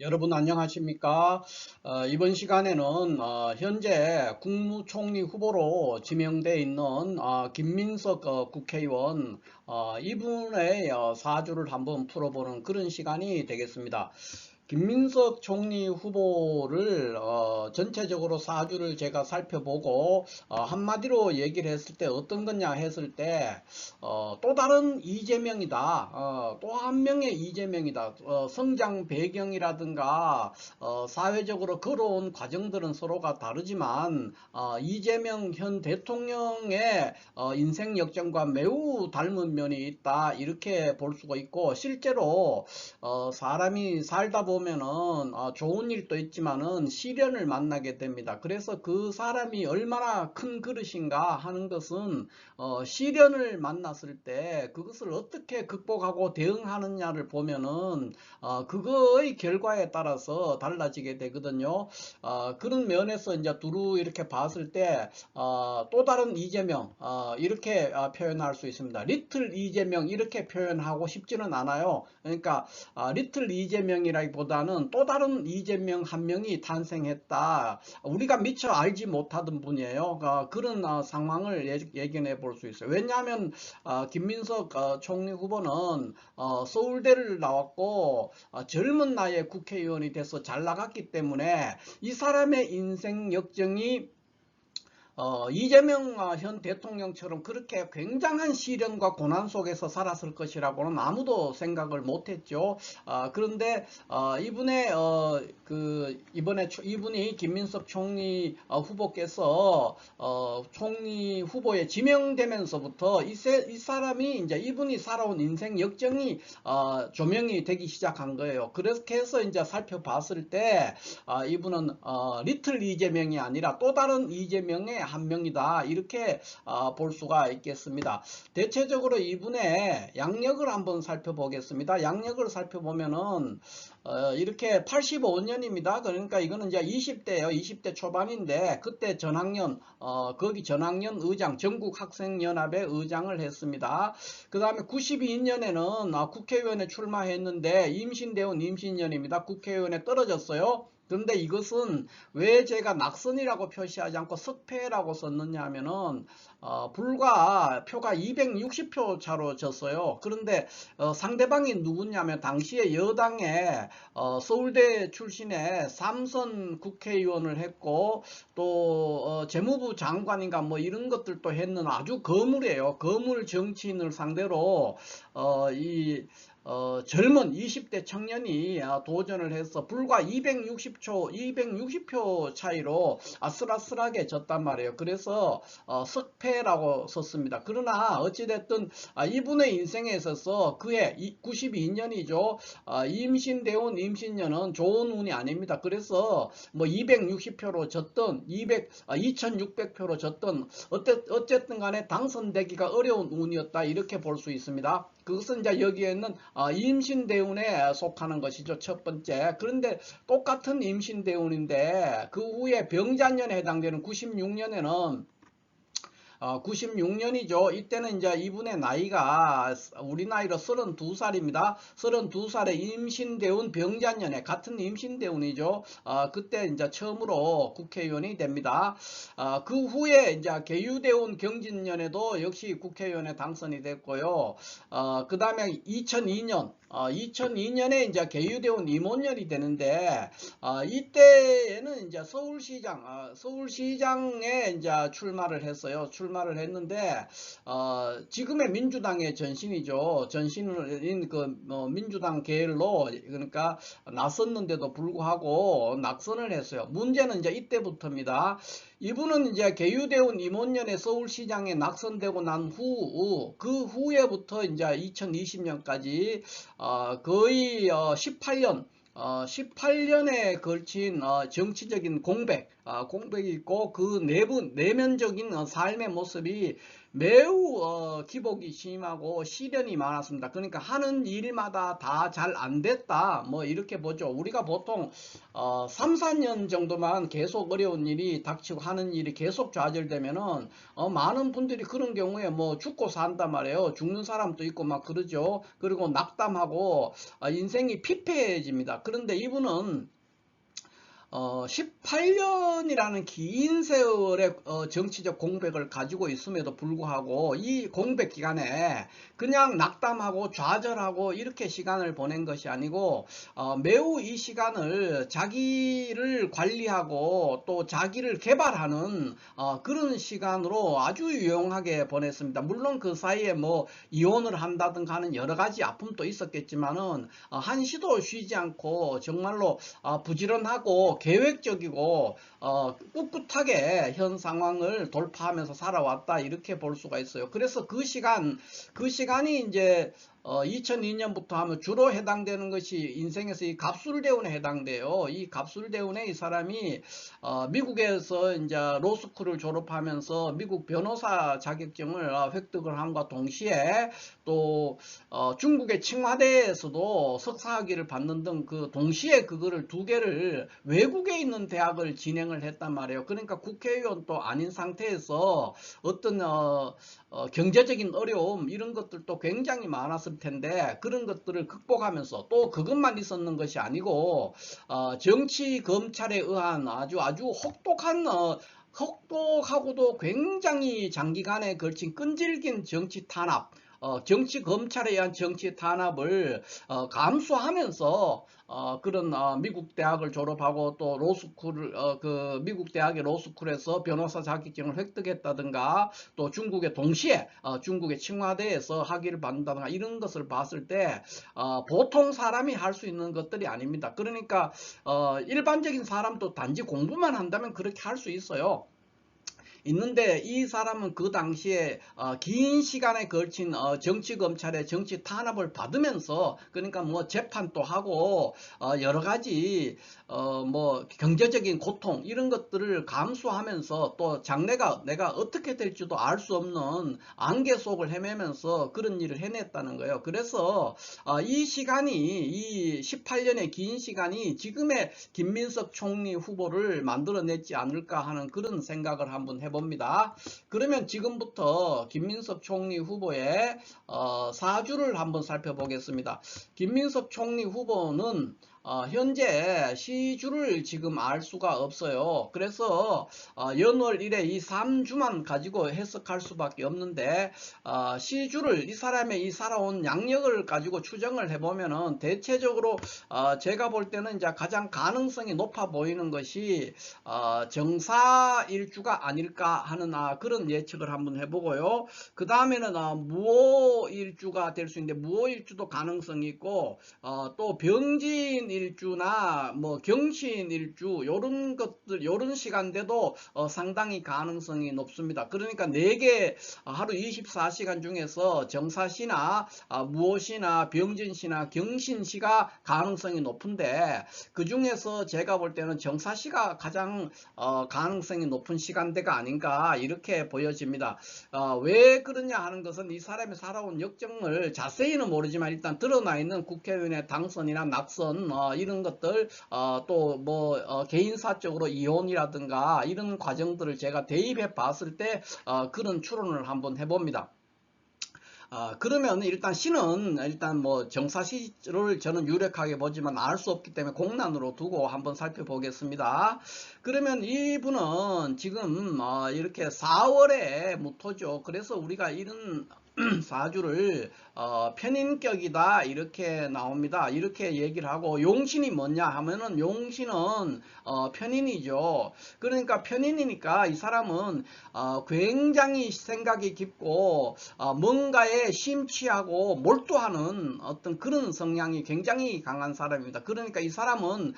여러분 안녕하십니까? 이번 시간에는 현재 국무총리 후보로 지명되어 있는 김민석 국회의원 이분의 사주를 한번 풀어보는 그런 시간이 되겠습니다. 김민석 총리 후보를 전체적으로 사주를 제가 살펴보고 한마디로 얘기를 했을 때 어떤 거냐 했을 때 또 다른 이재명이다. 또 한 명의 이재명이다. 성장 배경이라든가 사회적으로 걸어온 과정들은 서로가 다르지만 이재명 현 대통령의 인생 역전과 매우 닮은 면이 있다. 이렇게 볼 수가 있고 실제로 사람이 살다 보면은 좋은 일도 있지만은 시련을 만나게 됩니다. 그래서 그 사람이 얼마나 큰 그릇인가 하는 것은 시련을 만났을 때 그것을 어떻게 극복하고 대응하느냐를 보면은 그거의 결과에 따라서 달라지게 되거든요. 그런 면에서 이제 두루 이렇게 봤을 때 또 다른 이재명 이렇게 표현할 수 있습니다. 리틀 이재명 이렇게 표현하고 싶지는 않아요. 그러니까 리틀 이재명이라기보다는 또 다른 이재명 한 명이 탄생했다. 우리가 미처 알지 못하던 분이에요. 그런 상황을 예견해 볼 수 있어요. 왜냐하면 김민석 총리 후보는 서울대를 나왔고 젊은 나이에 국회의원이 돼서 잘 나갔기 때문에 이 사람의 인생 역정이 이재명 현 대통령처럼 그렇게 굉장한 시련과 고난 속에서 살았을 것이라고는 아무도 생각을 못했죠. 그런데 이분의 이분이 김민석 총리 후보께서 총리 후보에 지명되면서부터 이 사람이 이제 이분이 살아온 인생 역정이 조명이 되기 시작한 거예요. 그렇게 해서 이제 살펴봤을 때 이분은 리틀 이재명이 아니라 또 다른 이재명의 한 명이다. 이렇게 볼 수가 있겠습니다. 대체적으로 이분의 양력을 한번 살펴보겠습니다. 양력을 살펴보면은 이렇게 85년입니다. 그러니까 이거는 이제 20대예요. 20대 초반인데 그때 전학년 거기 전학년 의장 전국학생연합의 의장을 했습니다. 그 다음에 92년에는 국회의원에 출마했는데 임신대원 임신년입니다. 국회의원에 떨어졌어요. 그런데 이것은 왜 제가 낙선이라고 표시하지 않고 석패라고 썼느냐 하면은 불과 표가 260표 차로 졌어요. 그런데 상대방이 누구냐면 당시에 여당의 서울대 출신의 삼선 국회의원을 했고 또 재무부 장관인가 뭐 이런 것들도 했는 아주 거물이에요. 거물 정치인을 상대로 젊은 20대 청년이 도전을 해서 불과 260표 차이로 아슬아슬하게 졌단 말이에요. 그래서 석패라고 썼습니다. 그러나 어찌됐든 이분의 인생에 있어서 그해 92년이죠. 임신대원 임신년은 좋은 운이 아닙니다. 그래서 뭐 260표로 졌던 2600표로 졌던 어쨌든 간에 당선되기가 어려운 운이었다. 이렇게 볼 수 있습니다. 그것은 이제 여기에는 임신대운에 속하는 것이죠. 첫 번째. 그런데 똑같은 임신대운인데 그 후에 병자년에 해당되는 96년에는 96년이죠. 이때는 이제 이분의 나이가 우리 나이로 32살입니다. 32살에 임신대운 병자년에 같은 임신대운이죠. 그때 이제 처음으로 국회의원이 됩니다. 그 후에 이제 계유대운 경진년에도 역시 국회의원에 당선이 됐고요. 그 다음에 2002년에 이제 계유대운 임원년이 되는데 이때에는 이제 서울시장에 이제 출마를 했어요. 출마를 했는데 지금의 민주당의 전신이죠. 전신인 민주당 계열로 그러니까 나섰는데도 불구하고 낙선을 했어요. 문제는 이제 이때부터입니다. 이분은 이제 계유대운 임원년에 서울시장에 낙선되고 난 후 그 후에부터 이제 2020년까지 거의 18년에 걸친 정치적인 공백, 공백이 있고 그 내면적인 삶의 모습이 매우 기복이 심하고 시련이 많았습니다. 그러니까 하는 일마다 다 잘 안 됐다, 뭐 이렇게 보죠. 우리가 보통 3, 4년 정도만 계속 어려운 일이 닥치고 하는 일이 계속 좌절되면은 많은 분들이 그런 경우에 뭐 죽고 산단 말이에요. 죽는 사람도 있고 막 그러죠. 그리고 낙담하고 인생이 피폐해집니다. 그런데 이분은 18년이라는 긴 세월의 정치적 공백을 가지고 있음에도 불구하고 이 공백 기간에 그냥 낙담하고 좌절하고 이렇게 시간을 보낸 것이 아니고 매우 이 시간을 자기를 관리하고 또 자기를 개발하는 그런 시간으로 아주 유용하게 보냈습니다. 물론 그 사이에 뭐 이혼을 한다든가 하는 여러 가지 아픔도 있었겠지만은 한시도 쉬지 않고 정말로 부지런하고 계획적이고 꿋꿋하게 현 상황을 돌파하면서 살아왔다, 이렇게 볼 수가 있어요. 그래서 그 시간이 이제 2002년부터 하면 주로 해당되는 것이 인생에서 이 갑술대운에 해당돼요. 이 갑술대운에 이 사람이 미국에서 이제 로스쿨을 졸업하면서 미국 변호사 자격증을 획득을 함과 동시에 또 중국의 칭화대에서도 석사학위를 받는 등 그 동시에 그거를 두 개를 외국에 있는 대학을 진행을 했단 말이에요. 그러니까 국회의원도 아닌 상태에서 어떤 경제적인 어려움 이런 것들도 굉장히 많았을 텐데 그런 것들을 극복하면서 또 그것만 있었는 것이 아니고 정치 검찰에 의한 아주 혹독한 혹독하고도 굉장히 장기간에 걸친 끈질긴 정치 탄압, 정치 검찰에 의한 정치 탄압을 감수하면서 그런 미국 대학을 졸업하고 또 로스쿨을 그 미국 대학의 로스쿨에서 변호사 자격증을 획득했다든가 또 중국에 동시에 중국의 칭화대에서 학위를 받는다든가 이런 것을 봤을 때 보통 사람이 할 수 있는 것들이 아닙니다. 그러니까 일반적인 사람도 단지 공부만 한다면 그렇게 할 수 있어요. 있는데 이 사람은 그 당시에 긴 시간에 걸친 정치 검찰의 정치 탄압을 받으면서 그러니까 뭐 재판도 하고 여러 가지 뭐 경제적인 고통 이런 것들을 감수하면서 또 장래가 내가 어떻게 될지도 알 수 없는 안개 속을 헤매면서 그런 일을 해냈다는 거예요. 그래서 이 시간이 이 18년의 긴 시간이 지금의 김민석 총리 후보를 만들어냈지 않을까 하는 그런 생각을 한번 해봅니다. 그러면 지금부터 김민석 총리 후보의 사주를 한번 살펴보겠습니다. 김민석 총리 후보는 현재 시주를 지금 알 수가 없어요. 그래서 연월 1회 이 3주만 가지고 해석할 수밖에 없는데 시주를 이 사람의 이 살아온 양력을 가지고 추정을 해보면은 대체적으로 제가 볼 때는 이제 가장 가능성이 높아 보이는 것이 정사일주가 아닐까 하는 그런 예측을 한번 해보고요. 그 다음에는 무오일주가 될 수 있는데 무오일주도 가능성이 있고 또 병진일주나 뭐 경신일주 요런 것들 요런 시간대도 상당히 가능성이 높습니다. 그러니까 4개 하루 24시간 중에서 정사시나 무오시나 병진시나 경신시가 가능성이 높은데 그 중에서 제가 볼 때는 정사시가 가장 가능성이 높은 시간대가 아닌가 이렇게 보여집니다. 왜 그러냐 하는 것은 이 사람이 살아온 역정을 자세히는 모르지만 일단 드러나 있는 국회의원의 당선이나 낙선 이런 것들 또 뭐 개인사적으로 이혼이라든가 이런 과정들을 제가 대입해 봤을 때 그런 추론을 한번 해봅니다. 그러면 일단 시는 일단 뭐 정사시를 저는 유력하게 보지만 알 수 없기 때문에 공란으로 두고 한번 살펴보겠습니다. 그러면 이분은 지금 이렇게 4월에 무토죠. 그래서 우리가 이런 사주를 편인격이다 이렇게 나옵니다. 이렇게 얘기를 하고 용신이 뭐냐 하면은 용신은 편인이죠. 그러니까 편인이니까 이 사람은 굉장히 생각이 깊고 뭔가에 심취하고 몰두하는 어떤 그런 성향이 굉장히 강한 사람입니다. 그러니까 이 사람은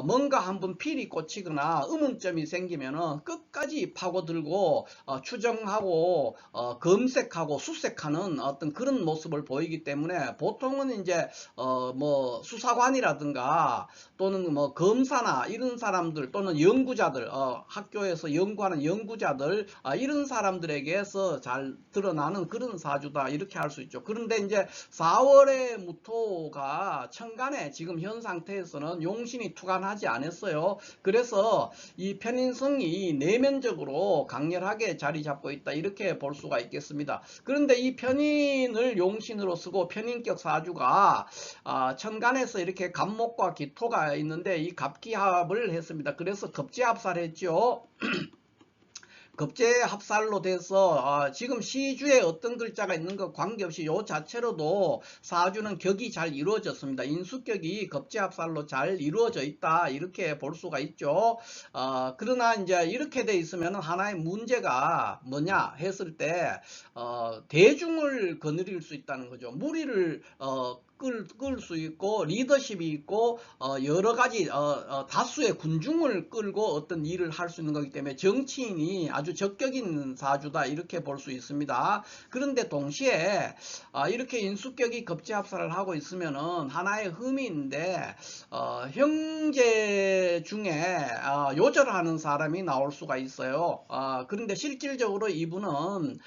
뭔가 한번 필이 꽂히거나 의문점이 생기면은 끝까지 파고들고 추정하고 검색하고 수색하고 노력하는 어떤 그런 모습을 보이기 때문에 보통은 이제 뭐 수사관이라든가 또는 뭐 검사나 이런 사람들 또는 연구자들, 학교에서 연구하는 연구자들, 이런 사람들에게서 잘 드러나는 그런 사주다 이렇게 할 수 있죠. 그런데 이제 4월에 무토가 천간에 지금 현 상태에서는 용신이 투관하지 않았어요. 그래서 이 편인성이 내면적으로 강렬하게 자리 잡고 있다 이렇게 볼 수가 있겠습니다. 그런데 이 편인을 용신으로 쓰고 편인격 사주가 천간에서 이렇게 갑목과 기토가 있는데 이 갑기합을 했습니다. 그래서 급제합살했죠. 급제합살로 돼서 지금 시주에 어떤 글자가 있는 것 관계없이 요 자체로도 사주는 격이 잘 이루어졌습니다. 인수격이 급제합살로 잘 이루어져 있다 이렇게 볼 수가 있죠. 그러나 이제 이렇게 돼 있으면 하나의 문제가 뭐냐 했을 때 대중을 거느릴 수 있다는 거죠. 무리를 끌 수 있고 리더십이 있고 여러 가지 다수의 군중을 끌고 어떤 일을 할 수 있는 거기 때문에 정치인이 아주 적격인 사주다 이렇게 볼 수 있습니다. 그런데 동시에 이렇게 인수격이 급제합살을 하고 있으면은 하나의 흠인데 형제 중에 요절하는 사람이 나올 수가 있어요. 그런데 실질적으로 이분은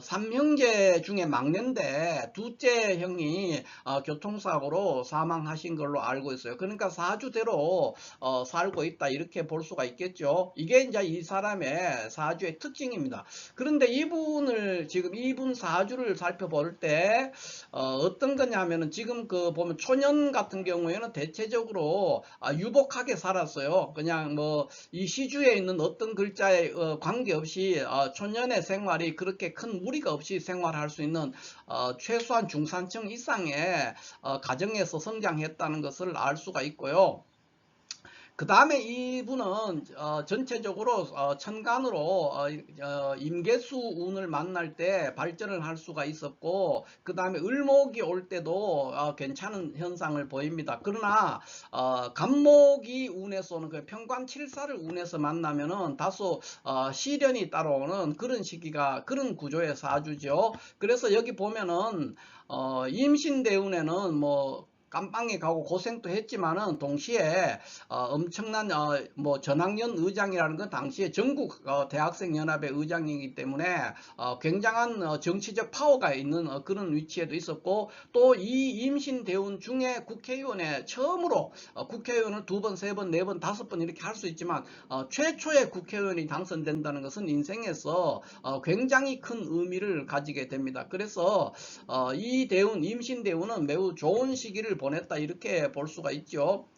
삼형제 중에 막내인데 둘째 형이 교통사고로 사망하신 걸로 알고 있어요. 그러니까 사주대로 살고 있다 이렇게 볼 수가 있겠죠. 이게 이제 이 사람의 사주의 특징입니다. 그런데 지금 이분 사주를 살펴볼 때 어떤 거냐 하면은 지금 그 보면 초년 같은 경우에는 대체적으로 유복하게 살았어요. 그냥 뭐 이 시주에 있는 어떤 글자에 관계없이 초년의 생활이 그렇게 큰 무리가 없이 생활할 수 있는 최소한 중산층 이상의 가정에서 성장했다는 것을 알 수가 있고요. 그 다음에 이분은 전체적으로 천간으로 임계수 운을 만날 때 발전을 할 수가 있었고 그 다음에 을목이 올 때도 괜찮은 현상을 보입니다. 그러나 간목이 운에서 오는 그 편관칠사를 운에서 만나면은 다소 시련이 따라오는 그런 시기가 그런 구조의 사주죠. 그래서 여기 보면은 임신대운에는 뭐 깜빵에 가고 고생도 했지만은 동시에 엄청난 뭐 전학년 의장이라는 건 당시에 전국 대학생연합의 의장이기 때문에 굉장한 정치적 파워가 있는 그런 위치에도 있었고 또 이 임신대운 중에 국회의원에 처음으로 국회의원을 2번, 3번, 4번, 5번 이렇게 할 수 있지만 최초의 국회의원이 당선된다는 것은 인생에서 굉장히 큰 의미를 가지게 됩니다. 그래서 이 임신대운은 매우 좋은 시기를 보냈다 이렇게 볼 수가 있죠.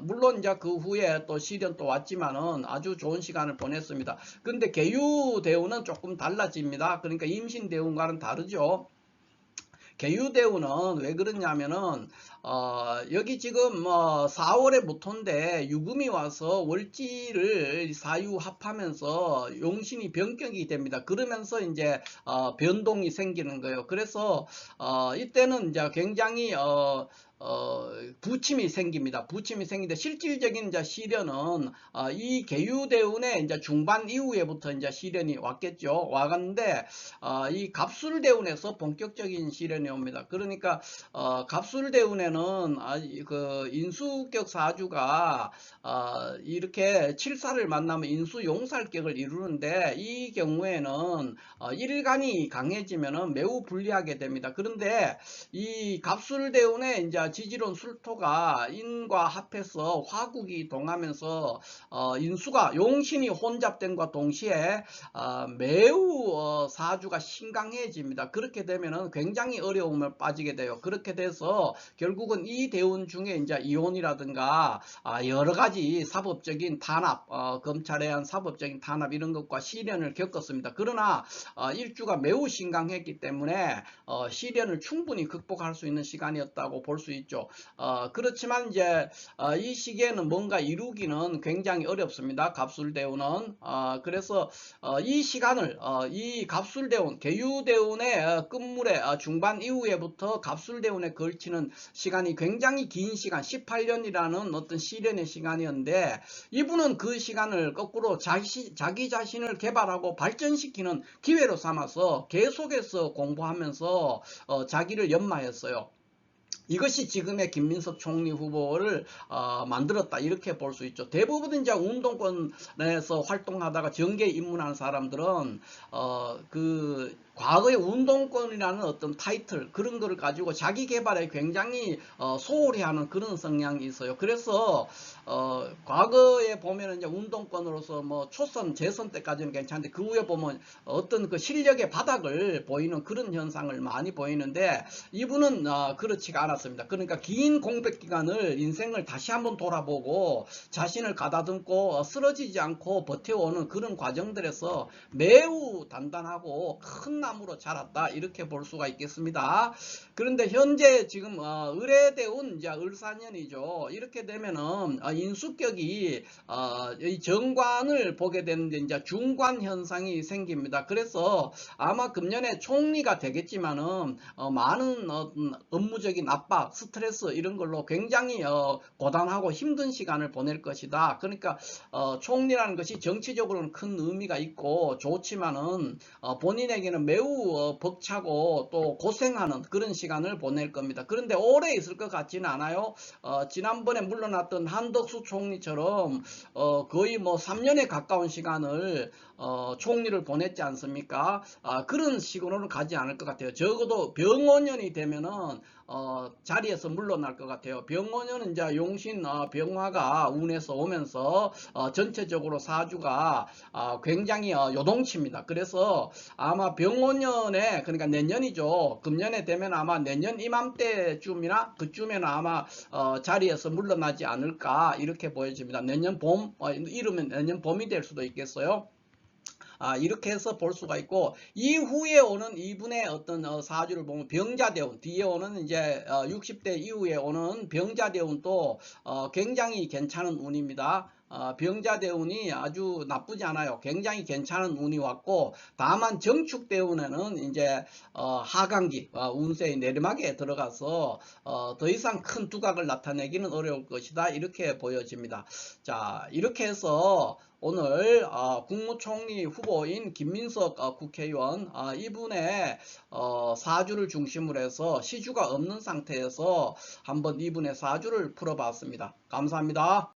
물론 이제 그 후에 또 시련 또 왔지만은 아주 좋은 시간을 보냈습니다. 그런데 계유대운은 조금 달라집니다. 그러니까 임신대운과는 다르죠. 계유대운은 왜 그러냐면은 여기 지금 4월에 무토인데 유금이 와서 월지를 사유합하면서 용신이 변격이 됩니다. 그러면서 이제 변동이 생기는 거예요. 그래서 이때는 이제 굉장히 부침이 생깁니다. 부침이 생기는데 실질적인 이제 시련은 이 계유대운의 이제 중반 이후에부터 이제 시련이 왔겠죠. 와갔는데 이 갑술대운에서 본격적인 시련이 옵니다. 그러니까 갑술대운에는 그 인수격 사주가 이렇게 칠사를 만나면 인수용살격을 이루는데 이 경우에는 일간이 강해지면은 매우 불리하게 됩니다. 그런데 이 갑술대운의 이제 지지론 술토가 인과 합해서 화국이 동하면서 인수가 용신이 혼잡됨과 동시에 매우 사주가 신강해집니다. 그렇게 되면은 굉장히 어려움을 빠지게 돼요. 그렇게 돼서 결국은 이 대운 중에 이제 이혼이라든가 여러 가지 사법적인 탄압, 검찰에 의한 사법적인 탄압 이런 것과 시련을 겪었습니다. 그러나 일주가 매우 신강했기 때문에 시련을 충분히 극복할 수 있는 시간이었다고 볼 수 있죠. 그렇지만 이제 이 시기에는 뭔가 이루기는 굉장히 어렵습니다. 갑술대운은. 그래서 이 시간을 이 갑술대운, 계유대운의 끝물의 중반 이후에부터 갑술대운에 걸치는 시간이 굉장히 긴 시간, 18년이라는 어떤 시련의 시간이었는데, 이분은 그 시간을 거꾸로 자기 자신을 개발하고 발전시키는 기회로 삼아서 계속해서 공부하면서 자기를 연마했어요. 이것이 지금의 김민석 총리 후보를 만들었다, 이렇게 볼 수 있죠. 대부분 이제 운동권에서 활동하다가 정계에 입문하는 사람들은 그 과거의 운동권이라는 어떤 타이틀, 그런 거를 가지고 자기 개발에 굉장히 소홀히 하는 그런 성향이 있어요. 그래서 과거에 보면 이제 운동권으로서 뭐 초선, 재선 때까지는 괜찮은데, 그 후에 보면 어떤 그 실력의 바닥을 보이는 그런 현상을 많이 보이는데, 이분은 그렇지가 않았습니다. 그러니까 긴 공백 기간을, 인생을 다시 한번 돌아보고 자신을 가다듬고 쓰러지지 않고 버텨오는 그런 과정들에서 매우 단단하고 큰 나무로 자랐다, 이렇게 볼 수가 있겠습니다. 그런데 현재 지금 을해대운 이제 을사년이죠. 이렇게 되면은 인수격이 이 정관을 보게 되는데 이제 중관 현상이 생깁니다. 그래서 아마 금년에 총리가 되겠지만은 많은 업무적인 압박, 스트레스, 이런 걸로 굉장히 고단하고 힘든 시간을 보낼 것이다. 그러니까 총리라는 것이 정치적으로는 큰 의미가 있고 좋지만은 본인에게는 매우 벅차고 또 고생하는 그런 시간을 보낼 겁니다. 그런데 오래 있을 것 같지는 않아요. 지난번에 물러났던 한덕수 총리처럼 거의 뭐 3년에 가까운 시간을 총리를 보냈지 않습니까? 그런 식으로는 가지 않을 것 같아요. 적어도 병5년이 되면은 자리에서 물러날 것 같아요. 병5년은 이제 용신 병화가 운에서 오면서 전체적으로 사주가 굉장히 요동칩니다. 그래서 아마 병5년에, 그러니까 내년이죠. 금년에 되면 아마 내년 이맘때쯤이나 그쯤에는 아마 자리에서 물러나지 않을까, 이렇게 보여집니다. 내년 봄, 이르면 내년 봄이 될 수도 있겠어요. 이렇게 해서 볼 수가 있고, 이후에 오는 이분의 어떤 사주를 보면 병자대운, 뒤에 오는 이제 60대 이후에 오는 병자대운도 굉장히 괜찮은 운입니다. 병자대운이 아주 나쁘지 않아요. 굉장히 괜찮은 운이 왔고, 다만 정축대운에는 이제 하강기, 운세의 내리막에 들어가서 더 이상 큰 두각을 나타내기는 어려울 것이다, 이렇게 보여집니다. 자, 이렇게 해서 오늘 국무총리 후보인 김민석 국회의원, 이분의 사주를 중심으로 해서 시주가 없는 상태에서 한번 이분의 사주를 풀어봤습니다. 감사합니다.